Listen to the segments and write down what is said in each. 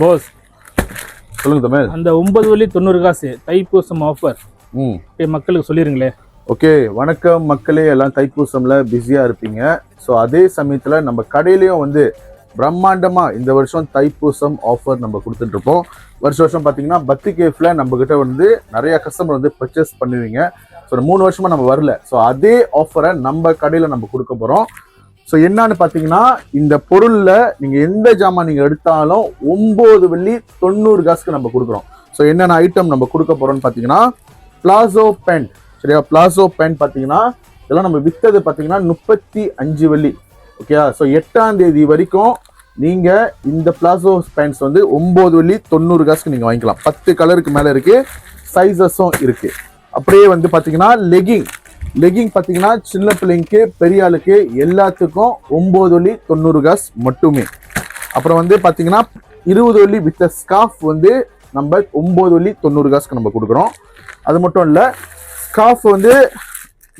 போஸ் சொல்லுங்க தமிழ். அந்த 9 வழி 90 காசு தைப்பூசம் ஆஃபர் மக்களுக்கு சொல்லிருங்களே. ஓகே, வணக்கம் மக்களே. எல்லாம் தைப்பூசம்ல பிஸியா இருப்பீங்க. ஸோ அதே சமயத்துல நம்ம கடையிலயும் வந்து பிரம்மாண்டமா இந்த வருஷம் தைப்பூசம் ஆஃபர் நம்ம கொடுத்துட்டு இருப்போம். வருஷம் பார்த்தீங்கன்னா பக்தி கேஃப்ல நம்ம கிட்ட வந்து நிறைய கஸ்டமர் வந்து பர்ச்சேஸ் பண்ணுவீங்க. ஸோ 3 வருஷமா நம்ம வரல. ஸோ அதே ஆஃபரை நம்ம கடையில நம்ம கொடுக்க போறோம். ஸோ என்னன்னு பார்த்தீங்கன்னா, இந்த பொருள்ல நீங்க எந்த ஜாமான் நீங்க எடுத்தாலும் 9 வெள்ளி 90 காசுக்கு நம்ம கொடுக்குறோம். ஸோ என்னென்ன ஐட்டம் நம்ம கொடுக்க போறோம்னு பார்த்தீங்கன்னா, பிளாசோ பேண்ட். சரியா, பிளாசோ பேண்ட் பார்த்தீங்கன்னா இதெல்லாம் நம்ம வித்தது பார்த்தீங்கன்னா 35 வெள்ளி. ஓகே, ஸோ 8ஆம் தேதி வரைக்கும் நீங்க இந்த பிளாசோ பேண்ட்ஸ் வந்து 9 வெள்ளி 90 காசுக்கு நீங்க வாங்கிக்கலாம். 10 கலருக்கு மேல இருக்கு, சைஸஸும் இருக்கு. அப்படியே வந்து பாத்தீங்கன்னா லெகிங் பாத்தீங்கன்னா சின்ன பிள்ளைங்களுக்கு பெரிய ஆளுக்கு எல்லாத்துக்கும் 9 வெள்ளி 90 காசு மட்டுமே. அப்புறம் வந்து பாத்தீங்கன்னா 20 வெள்ளி வித் ஸ்கார்ஃப் வந்து நம்ம 9 வெள்ளி 90 காசுக்கு நம்ம கொடுக்குறோம். அது மட்டும் இல்ல, ஸ்கார்ஃப் வந்து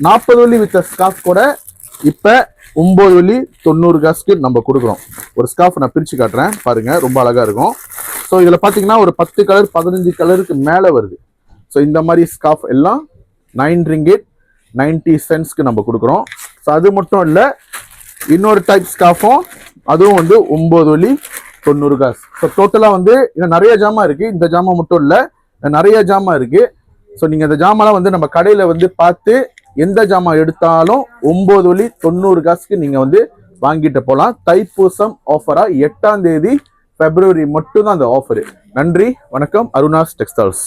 40 வெள்ளி வித் ஸ்கார்ஃப் கூட இப்ப 9 வெள்ளி 90 காசுக்கு நம்ம கொடுக்குறோம். ஒரு ஸ்கார்ஃப் நான் பிரிச்சு காட்டுறேன் பாருங்க, ரொம்ப அழகா இருக்கும். ஸோ இதுல பாத்தீங்கன்னா ஒரு 10 கலர் 15 கலருக்கு மேல வருது. ஸோ இந்த மாதிரி ஸ்கார்ஃப் எல்லாம் 9 ringgit 90 cents நம்ம கொடுக்குறோம். ஸோ அது மட்டும் இல்லை, இன்னொரு டைப் ஸ்கார்ஃபும் அதுவும் வந்து 9 வெள்ளி 90 காசு. ஸோ டோட்டலாக வந்து இன்னும் நிறைய ஜாமான் இருக்கு. இந்த ஜாமான் மட்டும் இல்லை, நிறைய ஜாமான் இருக்கு. ஸோ நீங்க இந்த ஜாமான்லாம் வந்து நம்ம கடையில வந்து பார்த்து எந்த ஜாமான் எடுத்தாலும் 9 வெள்ளி 90 காசுக்கு நீங்க வந்து வாங்கிட்டு போகலாம். தைப்பூசம் ஆஃபரா 8ஆம் தேதி February மட்டும்தான் அந்த ஆஃபரு. நன்றி, வணக்கம். அருணாஸ் டெக்ஸ்டைல்ஸ்.